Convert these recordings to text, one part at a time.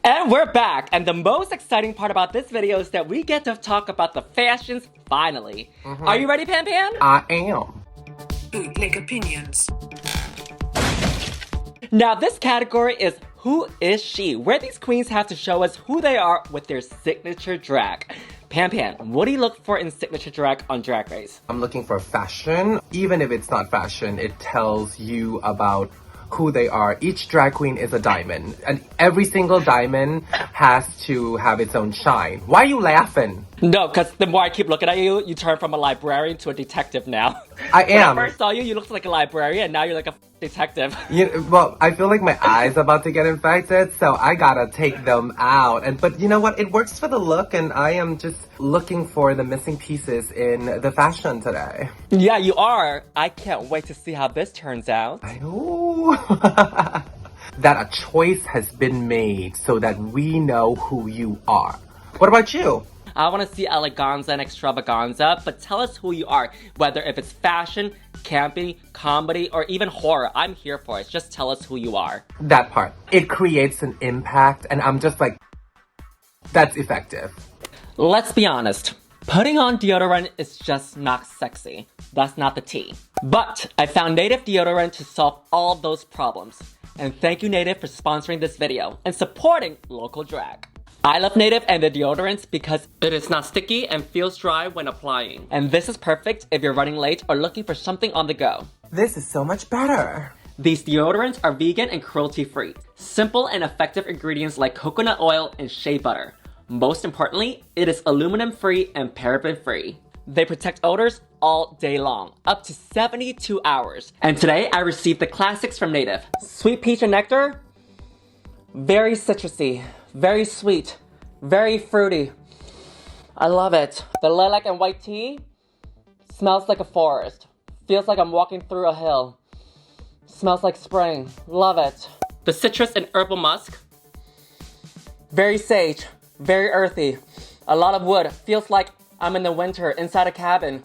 And we're back, and the most exciting part about this video is that we get to talk about the fashions finally. Are you ready, Pan Pan? I am. Bootleg opinions. Now this category is Who Is She? Where these queens have to show us who they are with their signature drag. Pan Pan, what do you look for in signature drag on Drag Race? I'm looking for fashion. Even if it's not fashion, it tells you about who they are. Each drag queen is a diamond, and every single diamond has to have its own shine. Why are you laughing? No, because the more I keep looking at you, you turn from a librarian to a detective now. I am. When I first saw you, you looked like a librarian, and now you're like a detective. Well, I feel like my eye's about to get infected, so I gotta take them out. But you know what? It works for the look, and I am just looking for the missing pieces in the fashion today. Yeah, you are. I can't wait to see how this turns out. I know. That a choice has been made so that we know who you are. What about you? I want to see eleganza and extravaganza, but tell us who you are. Whether if it's fashion, camping, comedy, or even horror, I'm here for it. Just tell us who you are. That part. It creates an impact, and I'm just like, that's effective. Let's be honest. Putting on deodorant is just not sexy. That's not the tea. But I found Native deodorant to solve all those problems. And thank you, Native, for sponsoring this video and supporting local drag. I love Native and the deodorants because it is not sticky and feels dry when applying. And this is perfect if you're running late or looking for something on the go. This is so much better. These deodorants are vegan and cruelty-free. Simple and effective ingredients like coconut oil and shea butter. Most importantly, it is aluminum-free and paraben-free. They protect odors all day long, up to 72 hours. And today, I received the classics from Native. Sweet peach and nectar, very citrusy, very sweet, very fruity. I love it. The lilac and white tea smells like a forest. Feels like I'm walking through a hill. Smells like spring. Love it. The citrus and herbal musk, very sage. Very earthy. A lot of wood. Feels like I'm in the winter inside a cabin.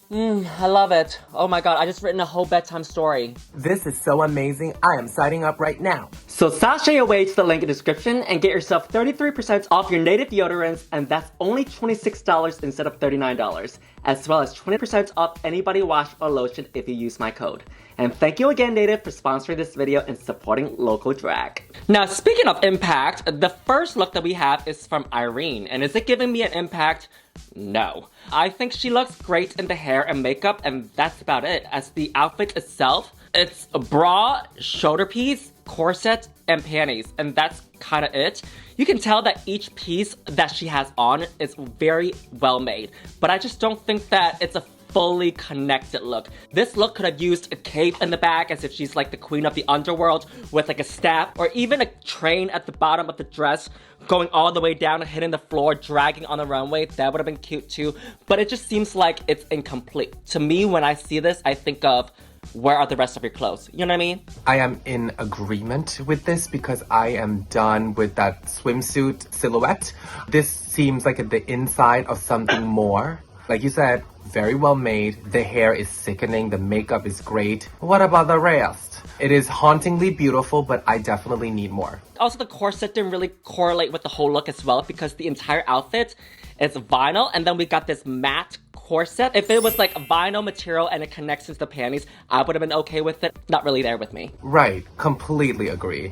I love it. Oh my god, I just written a whole bedtime story. This is so amazing. I am signing up right now. So sashay away to the link in the description and get yourself 33% off your Native deodorants, and that's only $26 instead of $39, as well as 20% off any body wash or lotion if you use my code. And thank you again, Native, for sponsoring this video and supporting local drag. Now, speaking of impact, the first look that we have is from Irene. And is it giving me an impact? No. I think she looks great in the hair and makeup, and that's about it. As the outfit itself, it's a bra, shoulder piece, corset, and panties, and that's kind of it. You can tell that each piece that she has on is very well made, but I just don't think that it's a fully connected look. This look could have used a cape in the back as if she's like the queen of the underworld with like a staff, or even a train at the bottom of the dress going all the way down and hitting the floor, dragging on the runway. That would have been cute too, but it just seems like it's incomplete. To me, when I see this, I think of, where are the rest of your clothes? You know what I mean? I am in agreement with this because I am done with that swimsuit silhouette. This seems like the inside of something more. Like you said, very well made. The hair is sickening. The makeup is great. What about the rest? It is hauntingly beautiful, but I definitely need more. Also, the corset didn't really correlate with the whole look as well because the entire outfit is vinyl, and then we got this matte corset. If it was like a vinyl material and it connects to the panties, I would have been okay with it. Not really there with me. Right. Completely agree.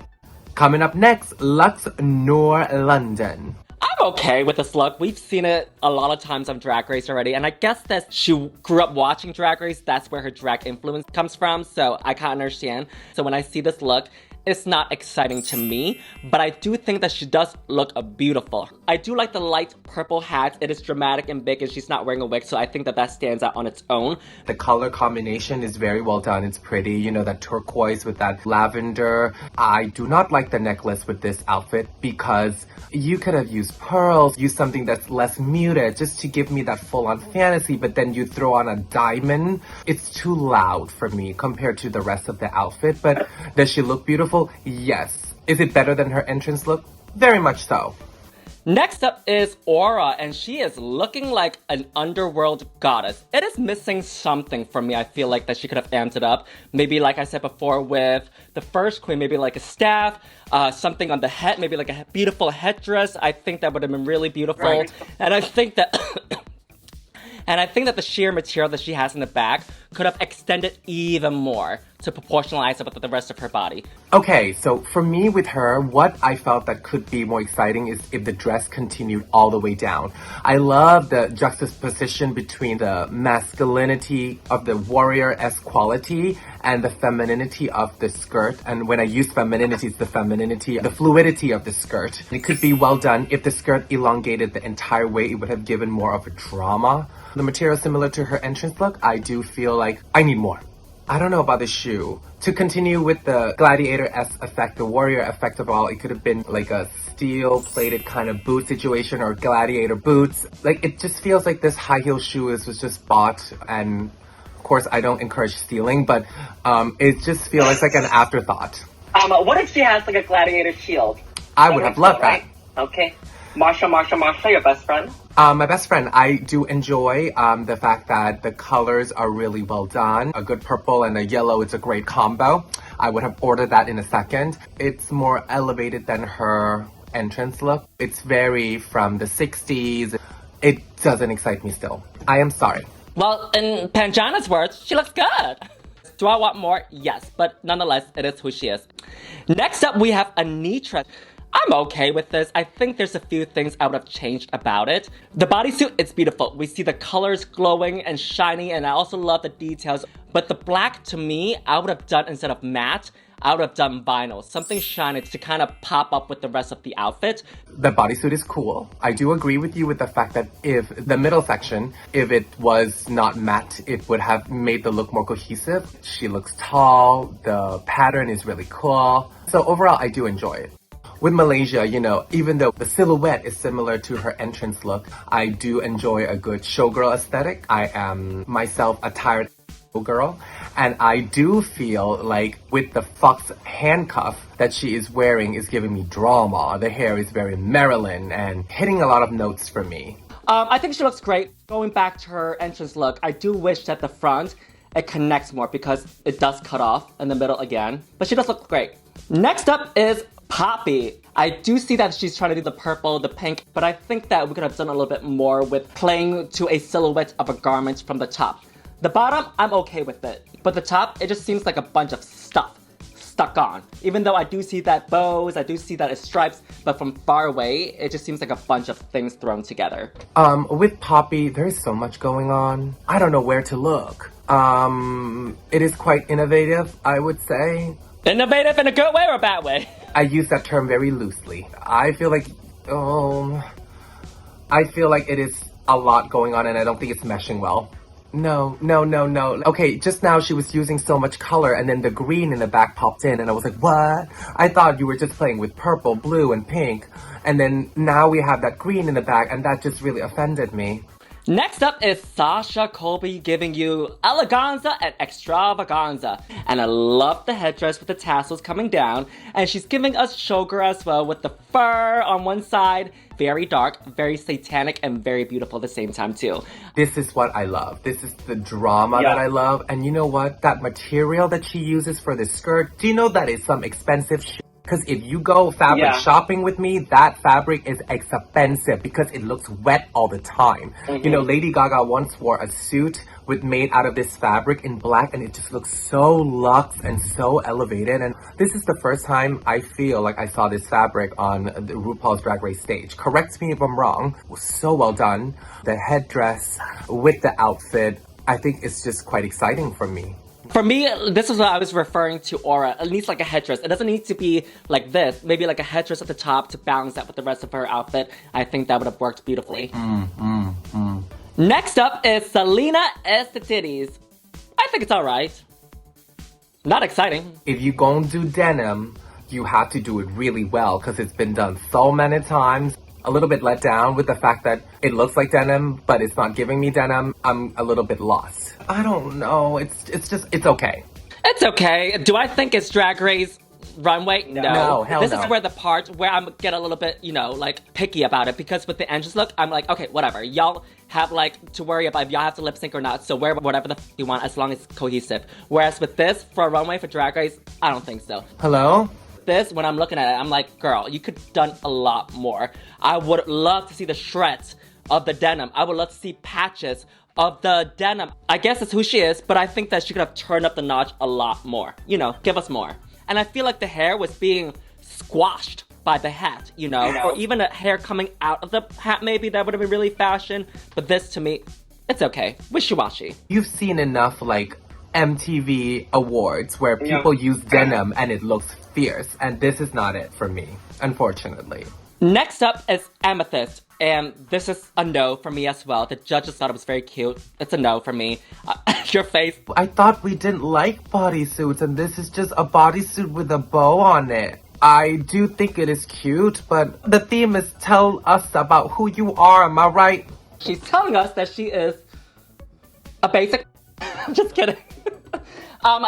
Coming up next, Luxx Noir London. I'm okay with this look. We've seen it a lot of times on Drag Race already, and I guess that she grew up watching Drag Race. That's where her drag influence comes from, so I can't understand. So when I see this look, it's not exciting to me, but I do think that she does look beautiful. I do like the light purple hat. It is dramatic and big, and she's not wearing a wig, so I think that that stands out on its own. The color combination is very well done. It's pretty, you know, that turquoise with that lavender. I do not like the necklace with this outfit because you could have used pearls, used something that's less muted just to give me that full-on fantasy, but then you throw on a diamond. It's too loud for me compared to the rest of the outfit, but does she look beautiful? Yes. Is it better than her entrance look? Very much so. Next up is Aura, and she is looking like an underworld goddess. It is missing something for me. I feel like that she could have amped it up. Maybe, like I said before, with the first queen, maybe like a staff, something on the head, maybe like a beautiful headdress. I think that would have been really beautiful. Right. And I think that... And I think that the sheer material that she has in the back could have extended even more to proportionalize it with the rest of her body. Okay, so for me with her, what I felt that could be more exciting is if the dress continued all the way down. I love the juxtaposition between the masculinity of the warrior-esque quality and the femininity of the skirt. And when I use femininity, it's the femininity, the fluidity of the skirt. It could be well done. If the skirt elongated the entire way, it would have given more of a drama. The material similar to her entrance look, I do feel like I need more. I don't know about the shoe. To continue with the gladiator-esque effect, the warrior effect of all, it could have been like a steel-plated kind of boot situation or gladiator boots. Like, it just feels like this high heel shoe was just bought, and of course I don't encourage stealing, but it just feels like an afterthought. What if she has like a gladiator shield? I would have loved that. Okay. Marcia, your best friend? My best friend, I do enjoy the fact that the colors are really well done. A good purple and a yellow, it's a great combo. I would have ordered that in a second. It's more elevated than her entrance look. It's very from the 60s. It doesn't excite me still. I am sorry. Well, in Pangina's words, she looks good. Do I want more? Yes, but nonetheless, it is who she is. Next up, we have Anetra. I'm okay with this. I think there's a few things I would have changed about it. The bodysuit, it's beautiful. We see the colors glowing and shiny, and I also love the details. But the black, to me, I would have done, instead of matte, I would have done vinyl. Something shiny to kind of pop up with the rest of the outfit. The bodysuit is cool. I do agree with you with the fact that if the middle section, if it was not matte, it would have made the look more cohesive. She looks tall. The pattern is really cool. So overall, I do enjoy it. With Malaysia, you know, even though the silhouette is similar to her entrance look, I do enjoy a good showgirl aesthetic. I am myself a tired showgirl, and I do feel like with the Foxx handcuff that she is wearing is giving me drama. The hair is very Marilyn and hitting a lot of notes for me. I think she looks great. Going back to her entrance look, I do wish that the front, it connects more because it does cut off in the middle again. But she does look great. Next up is Poppy. I do see that she's trying to do the purple, the pink, but I think that we could have done a little bit more with playing to a silhouette of a garment from the top. The bottom, I'm okay with it. But the top, it just seems like a bunch of stuff stuck on. Even though I do see that bows, I do see that it's stripes, but from far away, it just seems like a bunch of things thrown together. With Poppy, there is so much going on. I don't know where to look. It is quite innovative, I would say. Innovative in a good way or a bad way? I use that term very loosely. I feel like it is a lot going on and I don't think it's meshing well. No. Okay, just now she was using so much color and then the green in the back popped in and I was like, what? I thought you were just playing with purple, blue, and pink. And then now we have that green in the back and that just really offended me. Next up is Sasha Colby giving you eleganza and extravaganza. And I love the headdress with the tassels coming down. And she's giving us Showgirl as well with the fur on one side. Very dark, very satanic, and very beautiful at the same time too. This is what I love. This is the drama that I love. And you know what? That material that she uses for the skirt, do you know that is some expensive shit? Because if you go fabric shopping with me, that fabric is expensive because it looks wet all the time. You know, Lady Gaga once wore a suit made out of this fabric in black and it just looks so luxe and so elevated. And this is the first time I feel like I saw this fabric on the RuPaul's Drag Race stage. Correct me if I'm wrong. It was so well done. The headdress with the outfit, I think it's just quite exciting for me. For me, this is what I was referring to Aura. It needs like a headdress. It doesn't need to be like this. Maybe like a headdress at the top to balance that with the rest of her outfit. I think that would have worked beautifully. Next up is Selena EsTitties. I think it's alright. Not exciting. If you gonna do denim, you have to do it really well because it's been done so many times. A little bit let down with the fact that it looks like denim, but it's not giving me denim. I'm a little bit lost. I don't know. It's okay. It's okay. Do I think it's Drag Race? Runway? No, hell This no. is where the part where I'm get a little bit, like picky about it, because with the Angels look, I'm like, okay, whatever. Y'all have like to worry about if y'all have to lip sync or not, so wear whatever the you want as long as it's cohesive. Whereas with this, for a runway, for Drag Race, I don't think so. Hello? This, when I'm looking at it, I'm like, girl, you could have done a lot more. I would love to see the shreds of the denim. I would love to see patches of the denim. I guess it's who she is, but I think that she could have turned up the notch a lot more. Give us more. And I feel like the hair was being squashed by the hat, or even a hair coming out of the hat, maybe that would have been really fashion. But this, to me, it's okay. Wishy-washy. You've seen enough, like, MTV awards where people use denim and it looks fierce, and this is not it for me, unfortunately. Next up is Amethyst, and this is a no for me as well. The judges thought it was very cute. It's a no for me. Your face. I thought we didn't like bodysuits, and this is just a bodysuit with a bow on it. I do think it is cute, but the theme is tell us about who you are, am I right? She's telling us that she is a basic... Just kidding.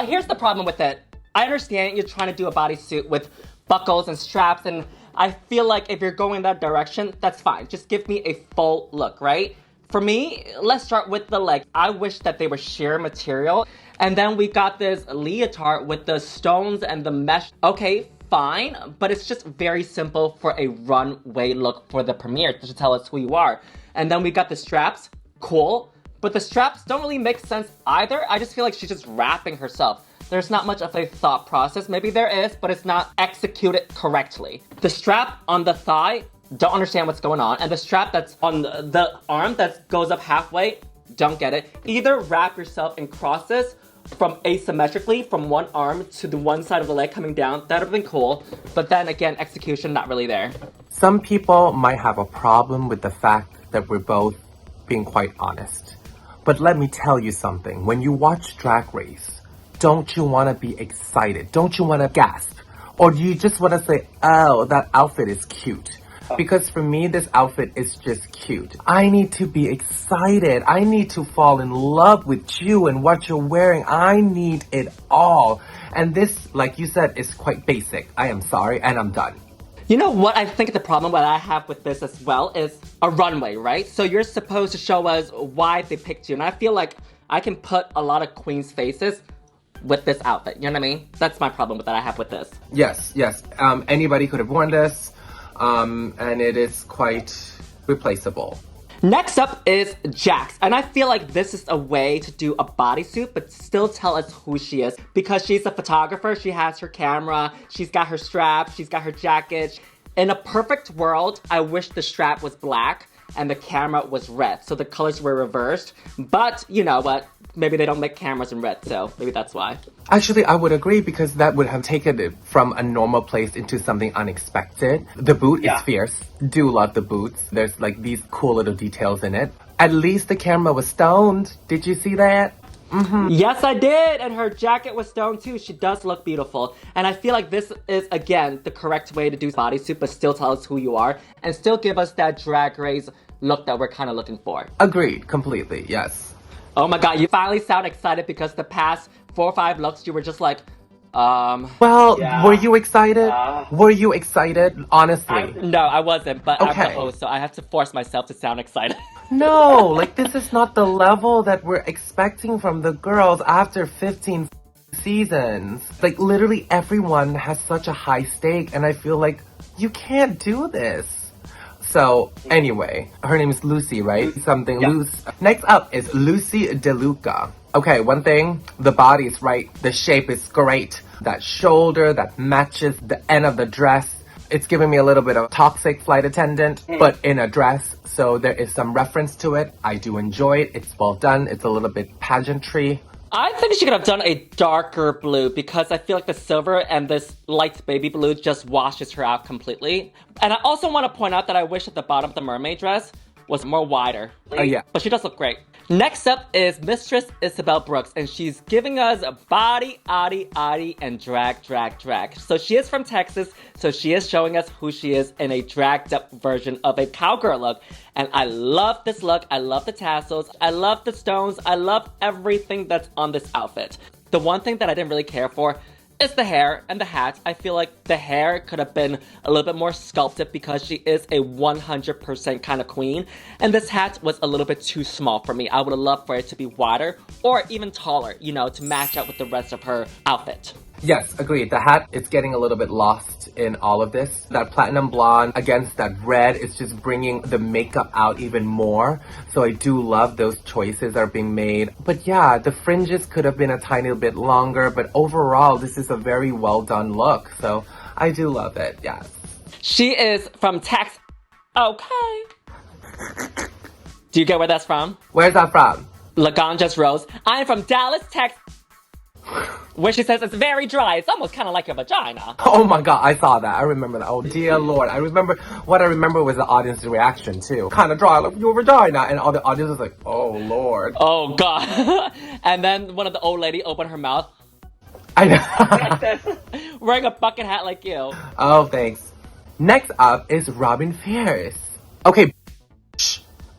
Here's the problem with it. I understand you're trying to do a bodysuit with buckles and straps, and I feel like if you're going that direction, that's fine. Just give me a full look, right? For me, let's start with the leg. I wish that they were sheer material. And then we got this leotard with the stones and the mesh. Okay, fine, but it's just very simple for a runway look for the premiere to tell us who you are. And then we got the straps. Cool. But the straps don't really make sense either. I just feel like she's just wrapping herself. There's not much of a thought process. Maybe there is, but it's not executed correctly. The strap on the thigh, don't understand what's going on. And the strap that's on the arm that goes up halfway, don't get it. Either wrap yourself in crosses from asymmetrically from one arm to the one side of the leg coming down. That would have been cool. But then again, execution not really there. Some people might have a problem with the fact that we're both being quite honest. But let me tell you something. When you watch Drag Race, don't you want to be excited? Don't you want to gasp? Or do you just want to say, oh, that outfit is cute? Because for me, this outfit is just cute. I need to be excited. I need to fall in love with you and what you're wearing. I need it all. And this, like you said, is quite basic. I am sorry, and I'm done. You know what I think the problem that I have with this as well is a runway, right? So you're supposed to show us why they picked you. And I feel like I can put a lot of queens' faces with this outfit. You know what I mean? That's my problem that I have with this. Yes. Anybody could have worn this. And it is quite replaceable. Next up is Jax, and I feel like this is a way to do a bodysuit but still tell us who she is, because she's a photographer, she has her camera, she's got her strap, she's got her jacket. In a perfect world, I wish the strap was black and the camera was red, so the colors were reversed, but you know what? Maybe they don't make cameras in red, so maybe that's why. Actually, I would agree, because that would have taken it from a normal place into something unexpected. The boot is fierce. Do love the boots. There's like these cool little details in it. At least the camera was stoned. Did you see that? Mm-hmm. Yes, I did! And her jacket was stoned too. She does look beautiful. And I feel like this is, again, the correct way to do bodysuit, but still tell us who you are and still give us that Drag Race look that we're kind of looking for. Agreed. Completely. Yes. Oh my god, you finally sound excited because the past 4 or 5 looks you were just like, Well, were you excited? Were you excited? Honestly. No, I wasn't, but Okay. I'm the host, so I have to force myself to sound excited. No, like this is not the level that we're expecting from the girls after 15 seasons. Like literally everyone has such a high stake, and I feel like you can't do this. So anyway, her name is Loosey, right? Something loose. Next up is Loosey DeLuca. Okay, one thing, the body's right. The shape is great. That shoulder that matches the end of the dress. It's giving me a little bit of Toxic Flight Attendant, but in a dress. So there is some reference to it. I do enjoy it. It's well done. It's a little bit pageantry. I think she could have done a darker blue because I feel like the silver and this light baby blue just washes her out completely. And I also want to point out that I wish at the bottom of the mermaid dress was more wider. Yeah. But she does look great. Next up is Mistress Isabelle Brooks, and she's giving us a body, oddy, and drag. So she is from Texas, so she is showing us who she is in a dragged up version of a cowgirl look. And I love this look. I love the tassels. I love the stones. I love everything that's on this outfit. The one thing that I didn't really care for is the hair and the hat. I feel like the hair could have been a little bit more sculpted because she is a 100% kind of queen. And this hat was a little bit too small for me. I would have loved for it to be wider or even taller, you know, to match up with the rest of her outfit. Yes, agreed. The hat is getting a little bit lost in all of this. That platinum blonde against that red is just bringing the makeup out even more. So I do love those choices that are being made. But yeah, the fringes could have been a tiny bit longer, but overall, this is a very well done look. So I do love it, yes. She is from Texas. Okay. Do you get where that's from? Where's that from? Laganja's Rose. I'm from Dallas, Texas. Where she says it's very dry. It's almost kind of like your vagina. Oh my god, I saw that. I remember that. Oh dear lord. I remember was the audience's reaction too. Kind of dry, like your vagina. And all the audience was like, oh lord. Oh god. And then one of the old lady opened her mouth. I know. Wearing a bucket hat like you. Oh, thanks. Next up is Robin Fierce. Okay.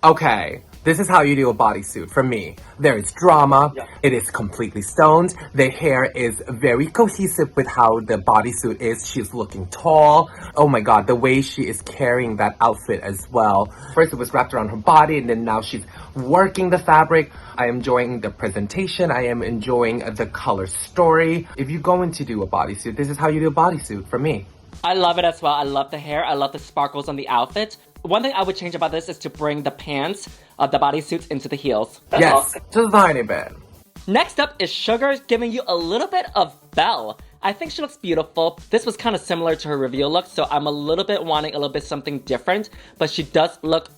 Okay. This is how you do a bodysuit for me. There is drama. Yeah. It is completely stoned. The hair is very cohesive with how the bodysuit is. She's looking tall. Oh my god, the way she is carrying that outfit as well. First it was wrapped around her body, and then now she's working the fabric. I am enjoying the presentation. I am enjoying the color story. If you're going to do a bodysuit, this is how you do a bodysuit for me. I love it as well. I love the hair. I love the sparkles on the outfit. One thing I would change about this is to bring the pants of the bodysuits into the heels. That's yes, awesome. Just a tiny bit. Next up is Sugar, giving you a little bit of Belle. I think she looks beautiful. This was kind of similar to her reveal look, so I'm a little bit wanting a little bit something different, but she does look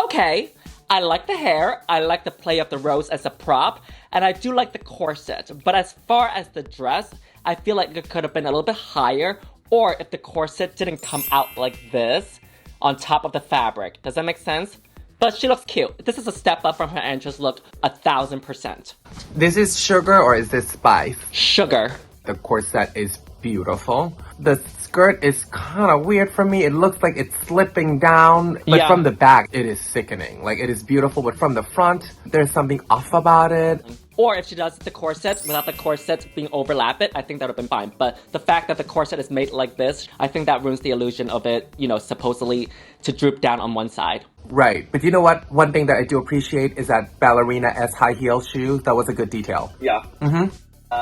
okay. I like the hair. I like the play of the rose as a prop, and I do like the corset. But as far as the dress, I feel like it could have been a little bit higher, or if the corset didn't come out like this on top of the fabric. Does that make sense? But she looks cute. This is a step up from her entrance look 1,000%. This is Sugar or is this Spice? Sugar. The corset is beautiful. The skirt is kind of weird for me. It looks like it's slipping down. But from the back, it is sickening. Like, it is beautiful, but from the front, there's something off about it. Or if she does the corset without the corset being overlapped, I think that would have been fine. But the fact that the corset is made like this, I think that ruins the illusion of it, you know, supposedly to droop down on one side. Right. But you know what? One thing that I do appreciate is that ballerina-esque high heel shoes. That was a good detail. Yeah.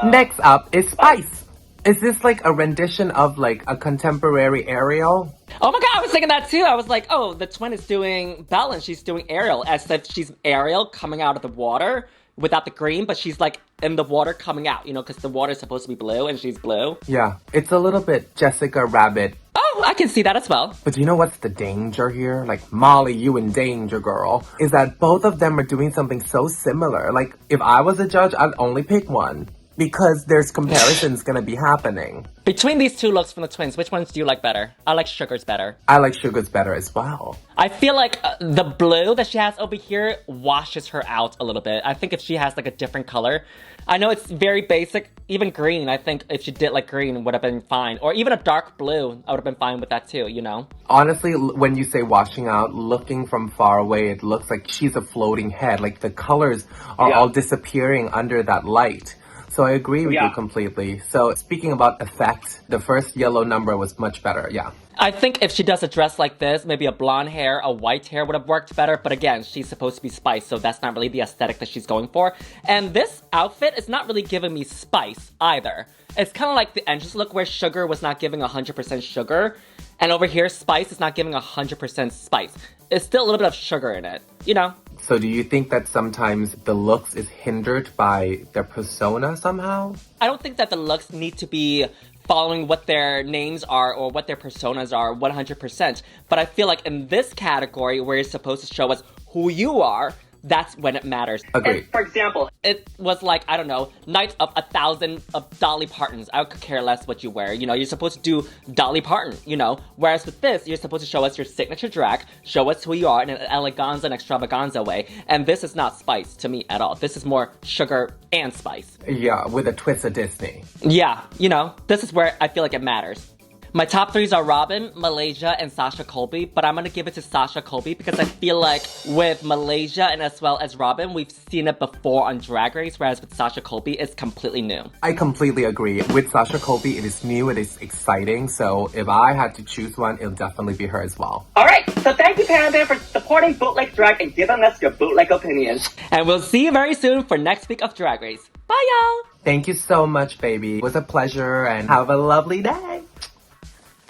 Next up is Spice. Is this like a rendition of like a contemporary Ariel? Oh my god, I was thinking that too. I was like, oh, the twin is doing Belle and she's doing Ariel, as if she's Ariel coming out of the water without the green, but she's like in the water coming out, you know, because the water is supposed to be blue and she's blue. Yeah, it's a little bit Jessica Rabbit. Oh, I can see that as well. But you know what's the danger here? Like, Molly, you in danger, girl. Is that both of them are doing something so similar. Like, if I was a judge, I'd only pick one. Because there's comparisons gonna be happening. Between these two looks from the twins, which ones do you like better? I like Sugar's better. I like Sugar's better as well. I feel like the blue that she has over here washes her out a little bit. I think if she has like a different color, I know it's very basic, even green, I think if she did like green would have been fine. Or even a dark blue, I would have been fine with that too, you know? Honestly, when you say washing out, looking from far away, it looks like she's a floating head. Like the colors are all disappearing under that light. So I agree with you completely. So speaking about effect, the first yellow number was much better, I think if she does a dress like this, maybe a blonde hair, a white hair would have worked better. But again, she's supposed to be Spice, so that's not really the aesthetic that she's going for. And this outfit is not really giving me Spice either. It's kind of like the entrance look where Sugar was not giving 100% Sugar. And over here, Spice is not giving 100% Spice. It's still a little bit of sugar in it, you know? So do you think that sometimes the looks is hindered by their persona somehow? I don't think that the looks need to be following what their names are or what their personas are 100%. But I feel like in this category where you're supposed to show us who you are, that's when it matters. Agreed. And for example, it was like, I don't know, night of 1,000 of Dolly Partons. I could care less what you wear. You know, you're supposed to do Dolly Parton, you know? Whereas with this, you're supposed to show us your signature drag, show us who you are in an eleganza and extravaganza way. And this is not Spice to me at all. This is more Sugar and Spice. Yeah, with a twist of Disney. Yeah, you know, this is where I feel like it matters. My top threes are Robin, Malaysia, and Sasha Colby, but I'm gonna give it to Sasha Colby because I feel like with Malaysia and as well as Robin, we've seen it before on Drag Race, whereas with Sasha Colby, it's completely new. I completely agree. With Sasha Colby, it is new, it is exciting, so if I had to choose one, it'll definitely be her as well. Alright, so thank you, Panda, for supporting Bootleg Drag and giving us your bootleg opinions. And we'll see you very soon for next week of Drag Race. Bye, y'all! Thank you so much, baby. It was a pleasure, and have a lovely day.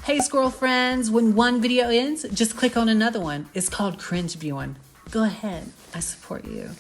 Hey, squirrel friends, when one video ends, just click on another one. It's called cringe viewing. Go ahead, I support you.